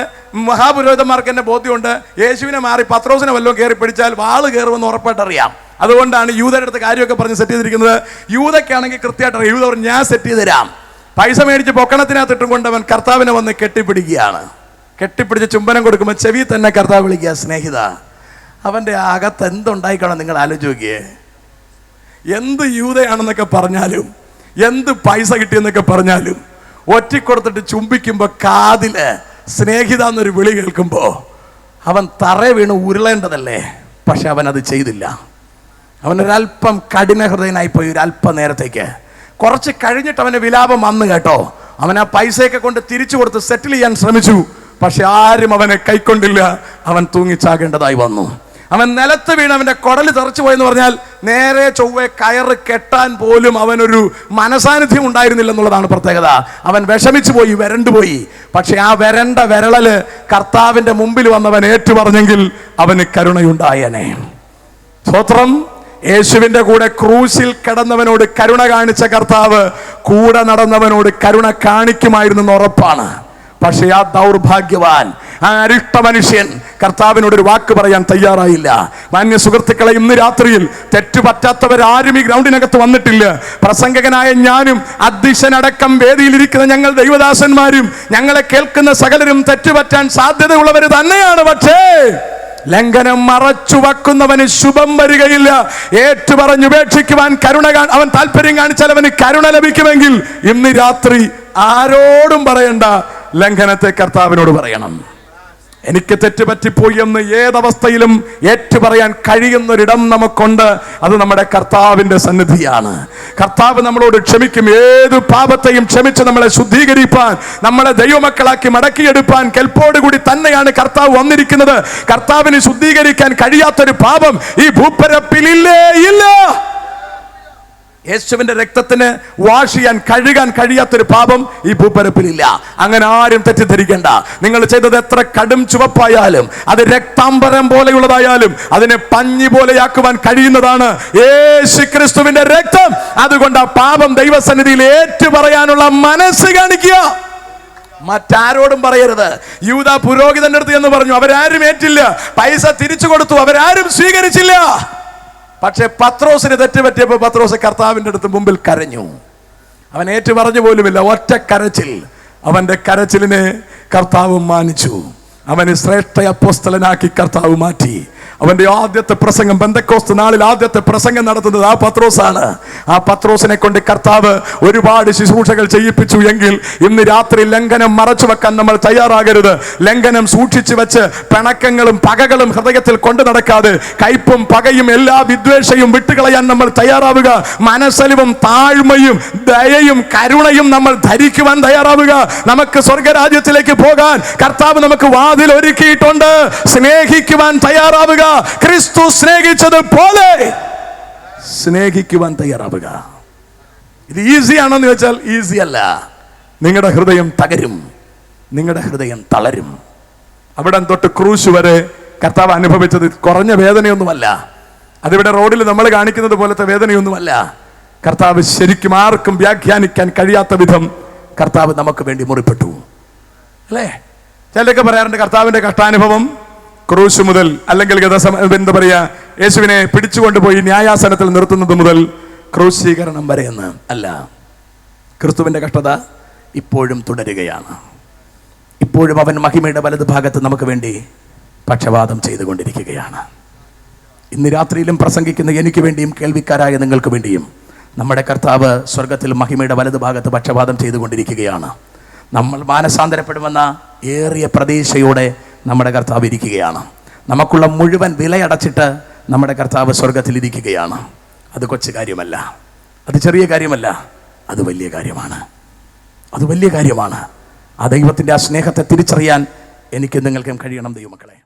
മഹാപുരോഹിതന്മാർക്ക് എന്നെ ബോധ്യമുണ്ട്, യേശുവിനെ മാറി പത്രോസിനെ വല്ലതും കയറി പിടിച്ചാൽ വാള് കയറുമെന്ന് ഉറപ്പായിട്ടറിയാം. അതുകൊണ്ടാണ് യൂദയുടെ അടുത്ത് കാര്യമൊക്കെ പറഞ്ഞ് സെറ്റ് ചെയ്തിരിക്കുന്നത്. യൂദയ്ക്കാണെങ്കിൽ കൃത്യമായിട്ട് അറിയാം. യൂദ പറഞ്ഞു, ഞാൻ സെറ്റ് ചെയ്ത് തരാം. പൈസ മേടിച്ച് പൊക്കണത്തിനകത്ത് ഇട്ടും കൊണ്ട് അവൻ കർത്താവിനെ വന്ന് കെട്ടിപ്പിടിക്കുകയാണ്. കെട്ടിപ്പിടിച്ച് ചുംബനം കൊടുക്കുമ്പോൾ ചെവി തന്നെ കർത്താവ് വിളിക്കുക, സ്നേഹിത. അവന്റെ അകത്ത് എന്തുണ്ടായിക്കണം നിങ്ങൾ ആലോചിച്ച് നോക്കിയേ. എന്ത് യൂദയാണെന്നൊക്കെ പറഞ്ഞാലും, എന്ത് പൈസ കിട്ടിയെന്നൊക്കെ പറഞ്ഞാലും, ഒറ്റിക്കൊടുത്തിട്ട് ചുംബിക്കുമ്പോ കാതില് സ്നേഹിത എന്നൊരു വിളി കേൾക്കുമ്പോ അവൻ തറ വീണ് ഉരുളേണ്ടതല്ലേ? പക്ഷെ അവൻ അത് ചെയ്തില്ല. അവനൊരല്പം കഠിന ഹൃദയനായിപ്പോയി. ഒരല്പ നേരത്തേക്ക്, കുറച്ച് കഴിഞ്ഞിട്ട് അവന്റെ വിലാപം വന്നു കേട്ടോ. അവൻ ആ പൈസയൊക്കെ കൊണ്ട് തിരിച്ചു കൊടുത്ത് സെറ്റിൽ ചെയ്യാൻ ശ്രമിച്ചു. പക്ഷെ ആരും അവനെ കൈക്കൊണ്ടില്ല. അവൻ തൂങ്ങിച്ചാകേണ്ടതായി വന്നു. അവൻ നിലത്ത് വീണ് അവന്റെ കുടല് തെറിച്ചു പോയെന്ന് പറഞ്ഞാൽ നേരെ ചൊവ്വെ കയറ് കെട്ടാൻ പോലും അവനൊരു മനസാന്നിധ്യം ഉണ്ടായിരുന്നില്ല എന്നുള്ളതാണ് പ്രത്യേകത. അവൻ വിഷമിച്ചു പോയി, വരണ്ടുപോയി. പക്ഷെ ആ വരണ്ട വിരളല് കർത്താവിന്റെ മുമ്പിൽ വന്നവൻ ഏറ്റുപറഞ്ഞെങ്കിൽ അവന് കരുണയുണ്ടായനെ. സ്തോത്രം. യേശുവിന്റെ കൂടെ ക്രൂശിൽ കിടന്നവനോട് കരുണ കാണിച്ച കർത്താവ് കൂടെ നടന്നവനോട് കരുണ കാണിക്കുമായിരുന്നെന്ന് ഉറപ്പാണ്. പക്ഷെ ആ ദൗർഭാഗ്യവാൻ, ആ അരിഷ്ട മനുഷ്യൻ കർത്താവിനോട് ഒരു വാക്ക് പറയാൻ തയ്യാറായില്ല. മാന്യ സുഹൃത്തുക്കളെ, ഇന്ന് രാത്രിയിൽ തെറ്റുപറ്റാത്തവരാരും ഈ ഗ്രൗണ്ടിനകത്ത് വന്നിട്ടില്ല. പ്രസംഗകനായ ഞാനും അധ്യക്ഷനടക്കം വേദിയിലിരിക്കുന്ന ഞങ്ങൾ ദൈവദാസന്മാരും ഞങ്ങളെ കേൾക്കുന്ന സകലരും തെറ്റുപറ്റാൻ സാധ്യതയുള്ളവർ തന്നെയാണ്. പക്ഷേ ലംഘനം മറച്ചു വെക്കുന്നവന് ശുഭം വരികയില്ല. ഏറ്റുപറഞ്ഞുപേക്ഷിക്കുവാൻ അവൻ താല്പര്യം കാണിച്ചാൽ അവന് കരുണ ലഭിക്കുമെങ്കിൽ ഇന്ന് രാത്രി ആരോടും പറയണ്ട, ലംഘനത്തെ കർത്താവിനോട് പറയണം. എനിക്ക് തെറ്റുപറ്റിപ്പോയി എന്ന് ഏതവസ്ഥയിലും ഏറ്റുപറയാൻ കഴിയുന്നൊരിടം നമുക്കുണ്ട്. അത് നമ്മുടെ കർത്താവിന്റെ സന്നിധിയാണ്. കർത്താവ് നമ്മളോട് ക്ഷമിക്കും. ഏത് പാപത്തെയും ക്ഷമിച്ച് നമ്മളെ ശുദ്ധീകരിപ്പാൻ, നമ്മളെ ദൈവമക്കളാക്കി മടക്കിയെടുപ്പാൻ കെൽപ്പോടുകൂടി തന്നെയാണ് കർത്താവ് വന്നിരിക്കുന്നത്. കർത്താവിന് ശുദ്ധീകരിക്കാൻ കഴിയാത്തൊരു പാപം ഈ ഭൂപ്പരപ്പിലില്ലേ? ഇല്ല. യേശുവിന്റെ രക്തത്തിന് വാഷ് ചെയ്യാൻ, കഴുകാൻ കഴിയാത്തൊരു പാപം ഈ ഭൂപ്പരപ്പിലില്ല. അങ്ങനെ ആരും തെറ്റിദ്ധരിക്കേണ്ട. നിങ്ങൾ ചെയ്തത് എത്ര കടും ചുവപ്പായാലും, അത് രക്താംബരം പോലെയുള്ളതായാലും, അതിനെ പഞ്ഞി പോലെയാക്കുവാൻ കഴിയുന്നതാണ് യേശുക്രിസ്തുവിന്റെ രക്തം. അതുകൊണ്ട് ആ പാപം ദൈവസന്നിധിയിൽ ഏറ്റുപറയാനുള്ള മനസ്സ് കാണിക്കുക. മറ്റാരോടും പറയരുത്. യൂദ പുരോഹിതന്റെ അടുത്ത് എന്ന് പറഞ്ഞു, അവരാരും ഏറ്റില്ല. പൈസ തിരിച്ചു കൊടുത്തു, അവരാരും സ്വീകരിച്ചില്ല. പക്ഷെ പത്രോസിന് തെറ്റുപറ്റിയപ്പോൾ പത്രോസ് കർത്താവിന്റെ അടുത്ത് മുമ്പിൽ കരഞ്ഞു. അവൻ ഏറ്റു പറഞ്ഞു പോലുമില്ല. ഒറ്റ കരച്ചിൽ. അവന്റെ കരച്ചിലിനെ കർത്താവ് മാനിച്ചു. അവന് ശ്രേഷ്ഠ അപ്പോസ്തലനാക്കി കർത്താവ് മാറ്റി. അവന്റെ ആദ്യത്തെ പ്രസംഗം, പെന്തക്കോസ്ത് നാളിൽ ആദ്യത്തെ പ്രസംഗം നടത്തുന്നത് ആ പത്രോസാണ്. ആ പത്രോസിനെ കൊണ്ട് കർത്താവ് ഒരുപാട് ശുശ്രൂഷകൾ ചെയ്യിപ്പിച്ചു. എങ്കിൽ ഇന്ന് രാത്രി ലംഘനം മറച്ചു വെക്കാൻ നമ്മൾ തയ്യാറാകരുത്. ലംഘനം സൂക്ഷിച്ചു വെച്ച് പിണക്കങ്ങളും പകകളും ഹൃദയത്തിൽ കൊണ്ടു നടക്കാതെ, കയ്പും പകയും എല്ലാ വിദ്വേഷയും വിട്ടുകളയാൻ നമ്മൾ തയ്യാറാവുക. മനസ്സലിവും താഴ്മയും ദയയും കരുണയും നമ്മൾ ധരിക്കുവാൻ തയ്യാറാവുക. നമുക്ക് സ്വർഗരാജ്യത്തിലേക്ക് പോകാൻ കർത്താവ് നമുക്ക് വാതിൽ ഒരുക്കിയിട്ടുണ്ട്. സ്നേഹിക്കുവാൻ തയ്യാറാവുക. ക്രിസ്തു സ്നേഹിച്ചതുപോലെ സ്നേഹിക്കുവാൻ തയ്യാറാവുക. ഇത് ഈസി ആണെന്ന് ചോദിച്ചാൽ ഈസി അല്ല. നിങ്ങളുടെ ഹൃദയം തകരും, നിങ്ങളുടെ ഹൃദയം തളരും. അവിടെ തൊട്ട് ക്രൂശ് വരെ കർത്താവ് അനുഭവിച്ചത് കുറഞ്ഞ വേദനയൊന്നുമല്ല. അതിവിടെ റോഡിൽ നമ്മൾ കാണിക്കുന്നത് പോലത്തെ വേദനയൊന്നുമല്ല. കർത്താവ് ശരിക്കും ആർക്കും വ്യാഖ്യാനിക്കാൻ കഴിയാത്ത വിധം കർത്താവ് നമുക്ക് വേണ്ടി മുറിപ്പെട്ടു, അല്ലേ? ചിലരൊക്കെ പറയാറുണ്ട് കർത്താവിന്റെ കഷ്ടാനുഭവം ക്രൂശ് മുതൽ, അല്ലെങ്കിൽ എന്താ പറയാ, യേശുവിനെ പിടിച്ചുകൊണ്ടുപോയി ന്യായാസനത്തിൽ നിർത്തുന്നത് മുതൽ ക്രൂശീകരണം വരെ എന്ന്. അല്ല, ക്രിസ്തുവിന്റെ കഷ്ടത ഇപ്പോഴും തുടരുകയാണ്. ഇപ്പോഴും അവൻ മഹിമയുടെ വലത് ഭാഗത്ത് നമുക്ക് വേണ്ടി പക്ഷപാതം ചെയ്തുകൊണ്ടിരിക്കുകയാണ്. ഇന്ന് രാത്രിയിലും പ്രസംഗിക്കുന്ന എനിക്ക് വേണ്ടിയും കേൾവിക്കാരായ നിങ്ങൾക്ക് വേണ്ടിയും നമ്മുടെ കർത്താവ് സ്വർഗത്തിൽ മഹിമയുടെ വലത് ഭാഗത്ത് പക്ഷപാതം ചെയ്തുകൊണ്ടിരിക്കുകയാണ്. നമ്മൾ മാനസാന്തരപ്പെടുമെന്ന ഏറിയ പ്രതീക്ഷയോടെ നമ്മുടെ കർത്താവ് ഇരിക്കുകയാണ്. നമുക്കുള്ള മുഴുവൻ വിലയടച്ചിട്ട് നമ്മുടെ കർത്താവ് സ്വർഗത്തിൽ ഇരിക്കുകയാണ്. അത് കൊച്ചു കാര്യമല്ല, അത് ചെറിയ കാര്യമല്ല, അത് വലിയ കാര്യമാണ്. അത് വലിയ കാര്യമാണ്. ആ ദൈവത്തിൻ്റെ ആ സ്നേഹത്തെ തിരിച്ചറിയാൻ എനിക്ക് നിങ്ങൾക്കും കഴിയണം, ദൈവമക്കളെ.